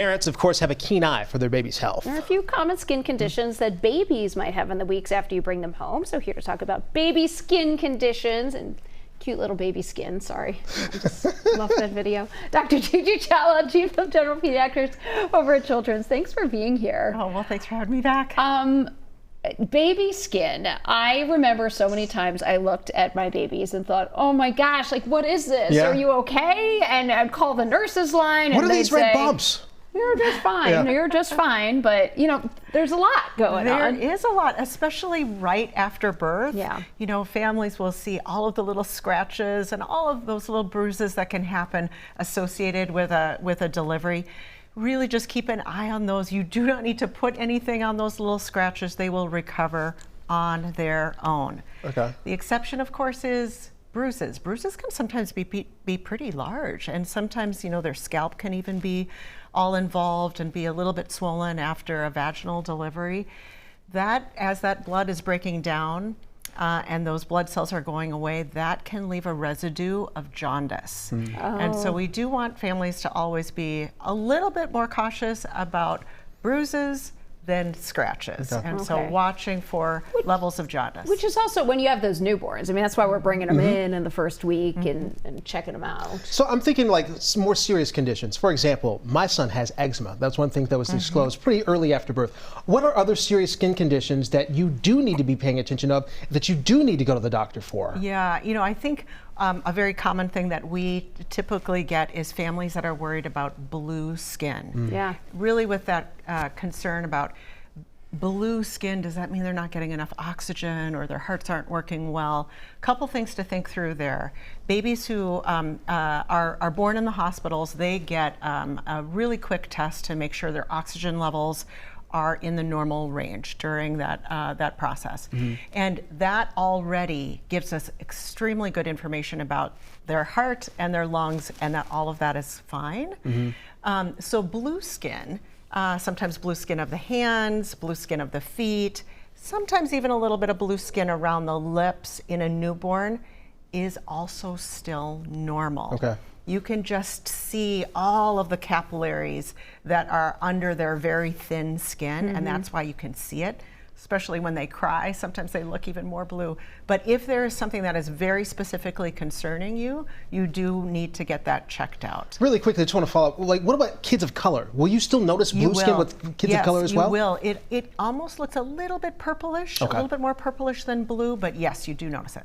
Parents, of course, have a keen eye for their baby's health. There are a few common skin conditions that babies might have in the weeks after you bring them home. So here to talk about baby skin conditions and cute little baby skin. Sorry, I just love that video. Dr. Gigi Chawla, Chief of General Pediatrics over at Children's. Thanks for being here. Oh, well, thanks for having me back. Baby skin. I remember so many times I looked at my babies and thought, oh my gosh, like, what is this? Yeah. Are you okay? And I'd call the nurse's line. What and are these red bumps? You're just fine. Yeah. You're just fine. But, you know, there's a lot going on. There is a lot, especially right after birth. Yeah. You know, families will see all of the little scratches and all of those little bruises that can happen associated with a delivery. Really just keep an eye on those. You do not need to put anything on those little scratches. They will recover on their own. Okay. The exception, of course, is bruises. Bruises can sometimes be pretty large, and sometimes, you know, their scalp can even be all involved and be a little bit swollen after a vaginal delivery. That, as that blood is breaking down and those blood cells are going away, that can leave a residue of jaundice. And so we do want families to always be a little bit more cautious about bruises than scratches. Okay. And so watching for levels of jaundice. Which is also when you have those newborns. I mean, that's why we're bringing them in the first week and checking them out. So I'm thinking like more serious conditions. For example, my son has eczema. That's one thing that was disclosed pretty early after birth. What are other serious skin conditions that you do need to be paying attention of, that you do need to go to the doctor for? Yeah, you know, I think a very common thing that we typically get is families that are worried about blue skin. Yeah. Really with that concern about blue skin, does that mean they're not getting enough oxygen or their hearts aren't working well? A couple things to think through there. Babies who are born in the hospitals, they get a really quick test to make sure their oxygen levels are in the normal range during that process. And that already gives us extremely good information about their heart and their lungs, and that all of that is fine. So blue skin, sometimes blue skin of the hands, blue skin of the feet, sometimes even a little bit of blue skin around the lips in a newborn is also still normal. Okay. You can just see all of the capillaries that are under their very thin skin, and that's why you can see it, especially when they cry. Sometimes they look even more blue. But if there is something that is very specifically concerning you, you do need to get that checked out. Really quickly, I just want to follow up. Like, what about kids of color? Will you still notice blue skin with kids of color as well? Yes, you will. It almost looks a little bit purplish, a little bit more purplish than blue, but yes, you do notice it.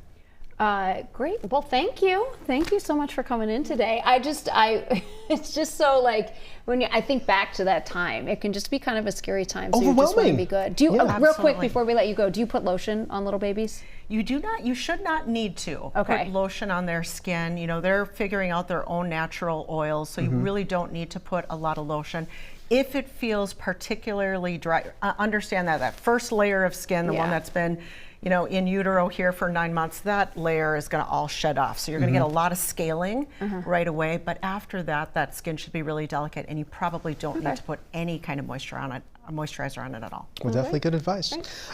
Great. Well, thank you. Thank you so much for coming in today. It's just so, like, I think back to that time, it can just be kind of a scary time. So you just want to be good. Do you, real quick before we let you go, do you put lotion on little babies? You do not. You should not need to put lotion on their skin. You know, they're figuring out their own natural oils, so you really don't need to put a lot of lotion. If it feels particularly dry, understand that first layer of skin, the one that's been, you know, in utero here for 9 months, that layer is going to all shed off. So you're going to get a lot of scaling right away. But after that, that skin should be really delicate, and you probably don't need to put any kind of moisturizer on it at all. Well, definitely good advice. Thanks.